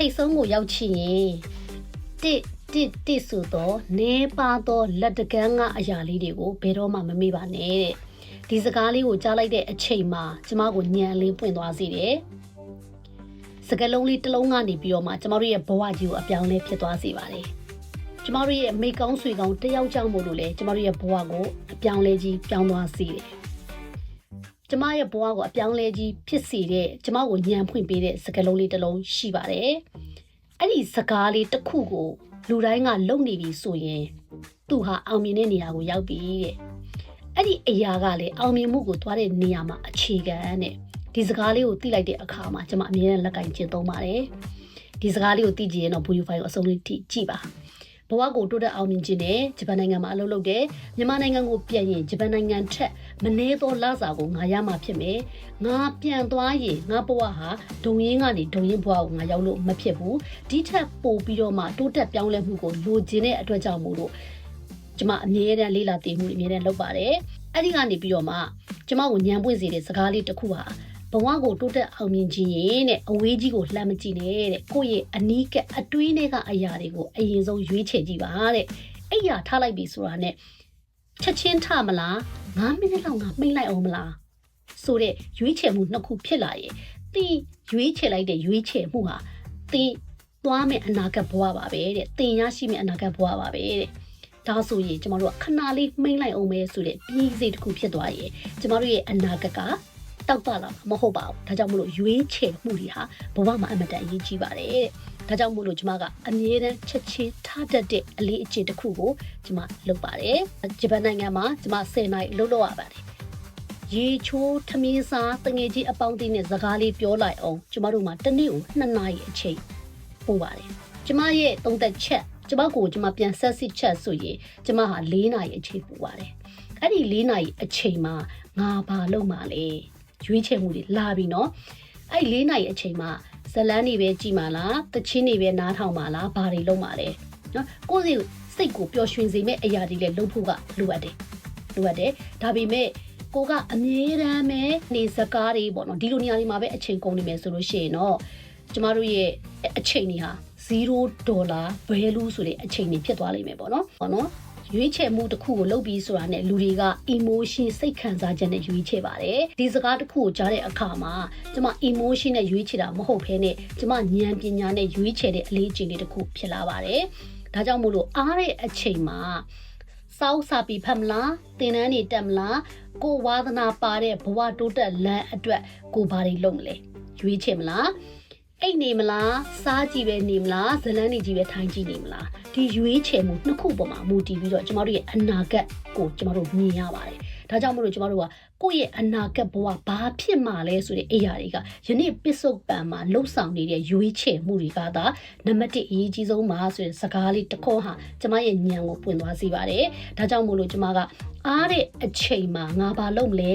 ထိတ်ဆုံးကိုရောက်ချင်ရင်တစ်ဆိုတော့နေပါတော့လက်တကန်းကအရာလေးတွေကိုဘယ်တော့မှမမေ့ပါနဲ့တဲ့ဒီစကားလေးကိုကြားလိုက်တဲ့အချိန်မှာကျမကိုညံလေးပွင့်သွားစေတယ်စကားလုံးလေးတစ်လုံးကနေပြီးတော့မှကျမတို့ရဲ့ဘဝကြီးကိုအပြောင်းလဲဖြစ်သွားစေပါတယ်ကျမတို့ရဲ့မိကောင်းဆွေကောင်းတယောက်ကြောင့်မို့လို့လေကျမတို့ရဲ့ဘဝကိုအပြောင်းလဲကြီးပြောင်းသွားစေတယ်ကျမရဲ့ဘဝကိုအပြောင်းလဲကြီးဖြစ်စေတဲ့ကျမကိုညံဖွင့်ပေးတဲ့စကားလုံးလေးတစ်လုံးရှိပါတယ်အဲ့ဒီစကားလေးတစ်ခုကိုလူတိုင်းကလုံနေပြီဆိုရင်သူဟာအောင်မြင်တဲ့နေရာကိုရောက်ပြီတဲ့အဲ့ဒီအရာကလည်းအောင်မြင်မှုကိုသွားတဲ့နေရာမှာအခြေခံတဲ့ဒီစကားလေးကိုသိလိုက်တဲ့အခါမှာကျွန်မအမြဲတမ်းလက်ကင်ကျင့်သုံးပါတယ်ဒီစကားလေးကိုသိကြရင်တော့ Buyu File ကိုအဆုံးလေးထိကြည့်ပါဘဝကိုတိုးတက်အောင်မြင်ခြင်းနဲ့ဂျပန်နိုင်ငံမှာအလုပ်လုပ်တယ်မြန်မာနိုင်ငံကိုပြန်ရင်ဂျပန်နိုင်ငံထက်မနည်းသောလစာကိုငါရမှာဖြစ်မယ်ငါပြန်သွားရင်ငါဘဝဟာဒုံရင်းကနေဒုံရင်းဘဝကိုငါရောက်လို့မဖြစ်ဘူးဒီထက်ပိုပြီးတော့မှတိုးတက်ပြောင်းလဲမှုကိုလိုချင်တဲ့အတွက်ကြောင့်မို့လို့ကျမအမြဲတမ်းလေးလာတည်မှုအမြဲတမ်းလုပ်ပါတယ်အဲ့ဒီကနေပြီးတော့မှကျမကိုညံပွင့်စေတဲ့စကားလေးတစ်ခုဟာဘဝကိုတိုးတက်အောင်မြင်ခြင်းရဲ့တဲ့အဝေးကြီးကိုလှမ်းမကြည့်နဲ့တဲ့ကိုယ့်ရဲ့အနီးကပ်အတွင်းထဲကအရာတွေကိုအရင်ဆုံးရွေးချယ်ကြည့်ပါတဲ့အဲ့ရထားလိုက်ပြီဆိုတာနဲ့ချက်ချင်းထမလား9မိနစ်လောက်ငါမှိတ်လိုက်အောင်မလားဆိုတဲ့ရွေးချယ်မှုနှစ်ခုဖြစ်လာရဲ့သင်ရွေးချယ်လိုက်တဲ့ရွေးချယ်မှုဟာသင်သွားမယ့်အနာဂတ်ဘဝပါပဲတဲ့သင်ရရှိမယ့်အနာဂတ်ဘဝပါပဲတဲ့ဒါဆိုရင်ကျမတို့ကခဏလေးမှိတ်လိုက်အောင်ပဲဆိုတဲ့ပြီးစိတ်တစ်ခုဖြစ်သွားရဲ့ကျမတို့ရဲ့အနာဂတ်ကတောက်တလာမဟုတ်ပါဘူးဒါကြောင့်မို့လို့ရွေးချယ်မှုတွေဟာဘဝမှာအမတန်အရေးကြီးပါတယ်တဲ့ဒါကြောင့်မို့လို့ကျမကအမြဲတမ်းချက်ချင်းထားတတ်တဲ့အလေးအကျင့်တစ်ခုကိုကျမလုပ်ပါတယ်ဂျပန်နိုင်ငံမှာကျမ10နိုင်လုပ်ရပါတယ်ရေချိုးထမင်းစားတငယ်ချင်းအပေါင်းအသင်းနဲ့စကားလေးပြောလိုက်အောင်ကျမတို့မှာတစ်နေ့ကို2နာရီအချိန်ပို့ပါတယ်ကျမရဲ့သုံးသက်ချက်ကျမကိုကျမပြန်ဆက်စစ်ချက်ဆိုရင်ကျမဟာ4နာရီအချိန်ပို့ပါတယ်အဲ့ဒီ4နာရီအချိန်မှာငါဘာလုပ်မှာလဲရွေးချယ်မှုတွေလာပြီเนาะအဲ့4နာရီအချိန်မှာဇလန်းတွေပဲကြည်မာလားတချင်းတွေပဲနားထောင်ပါလားဘာတွေလုပ်မှာလဲเนาะကိုယ့်စိတ်ကိုပျော်ရွှင်စေမယ့်အရာတွေလည်းလုပ်ဖို့ကလိုအပ်တယ်ဒါပေမဲ့ကိုကအမြဲတမ်းပဲနေစကားတွေပေါ့နော်ဒီလိုနေရာတွေမှာပဲအချိန်ကုန်နေမယ်ဆိုလို့ရှိရင်တော့ကျမတို့ရဲ့အချိန်တွေဟာ$0 value ဆိုတဲ့အချိန်တွေဖြစ်သွားလိမ့်မယ်ပေါ့နော်ရွေးချယ်မှုတစ်ခုကိုလုပ်ပြီးဆိုတာနဲ့လူတွေက emotion စိတ်ခံစားချက်နဲ့ရွေးချယ်ပါတယ်ဒီစကားတစ်ခုကိုကြားတဲ့အခါမှာကျမ emotion နဲ့ရွေးချယ်တာမဟုတ်ဘဲနဲ့ကျမဉာဏ်ပညာနဲ့ရွေးချယ်တဲ့အလေးအကျင့်လေးတစ်ခုဖြစ်လာပါတယ်ဒါကြောင့်မို့လို့အားတဲ့အချိန်မှာစောက်စာပြီးဖတ်မလားသင်တန်းတွေတက်မလားကိုဝါသနာပါတဲ့ဘဝတိုးတက်လမ်းအတွက်ကိုဘာတွေလုပ်မလဲရွေးချယ်မလားအိတ်နေမလားစားကြည့်ပဲနေမလားဇလန်းနေကြည့်ပဲထိုင်ကြည့်နေမလားဒီရွေးချယ်မှုနှစ်ခုပေါ်မှာမူတည်ပြီးတော့ကျမတို့ရဲ့အနာဂတ်ကိုကျမတို့မြင်ရပါတယ်ဒါကြောင့်မို့လို့ကျမတို့ကကိုယ့်ရဲ့အနာဂတ်ဘဝဘာဖြစ်မှာလဲဆိုတဲ့အရာတွေကယနေ့ပစ္စုပန်မှာလှုပ်ဆောင်နေတဲ့ရွေးချယ်မှုတွေကသာနံပါတ်1အရေးကြီးဆုံးပါဆိုတဲ့စကားလေးတစ်ခေါက်ဟာကျမရဲ့ဉာဏ်ကိုပွင့်သွားစေပါတယ်ဒါကြောင့်မို့လို့ကျမကအားတဲ့အချိန်မှာငါဘာလုပ်မလဲ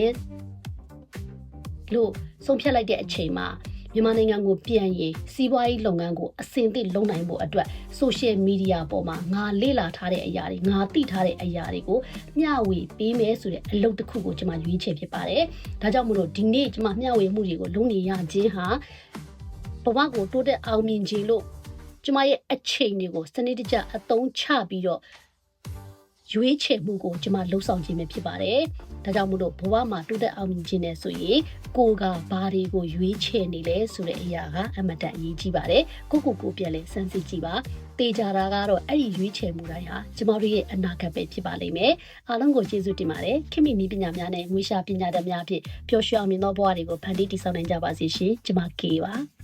လို့ဆုံးဖြတ်လိုက်တဲ့အချိန်မှာမြန်မာနိုင်ငံကိုပြန်ရင်စီးပွားရေးလုပ်ငန်းကိုအဆင့်သင့်လုပ်နိုင်ဖို့အတွက် social media ပေါ်မှာငါလေ့လာထားတဲ့အရာတွေငါသိထားတဲ့အရာတွေကိုမျှဝေပေးမယ်ဆိုတဲ့အလုပ်တစ်ခုကိုကျွန်မရွေးချယ်ဖြစ်ပါတယ်။ဒါကြောင့်မို့လို့ဒီနေ့ကျွန်မမျှဝေမှုတွေကိုလုပ်နေရခြင်းဟာဘဝကိုတိုးတက်အောင်မြင်ခြင်းလို့ကျွန်မရဲ့အချိန်တွေကိုစနစ်တကျအသုံးချပြီးတော့ရွေးချယ်မှုကိုကျွန်မလှုပ်ဆောင်ခြင်းပဲဖြစ်ပါတယ်။ဒါကြောင့်မို့လို့ဘဝမှာတိုးတက်အောင်မြင်ခြင်းနဲ့ဆိုရင်ကိုကဘာတွေကိုရွေးချယ်နေလဲဆိုတဲ့အရာကအမတန်အရေးကြီးပါတယ်။ကိုပြန်လဲစမ်းစစ်ကြည့်ပါ။တေချာတာကတော့အဲ့ဒီရွေးချယ်မှုတိုင်းဟာကျွန်တော်တို့ရဲ့အနာဂတ်ပဲဖြစ်ပါလိမ့်မယ်။အားလုံးကိုကျေးဇူးတင်ပါတယ်။ခင်မီနည်းပညာများနဲ့ငွေရှာပညာတတ်များဖြင့်ပျော်ရွှင်အောင်မြင်သောဘဝတွေကိုဖန်တီးတည်ဆောက်နိုင်ကြပါစေရှင်။ကျွန်မကေပါ။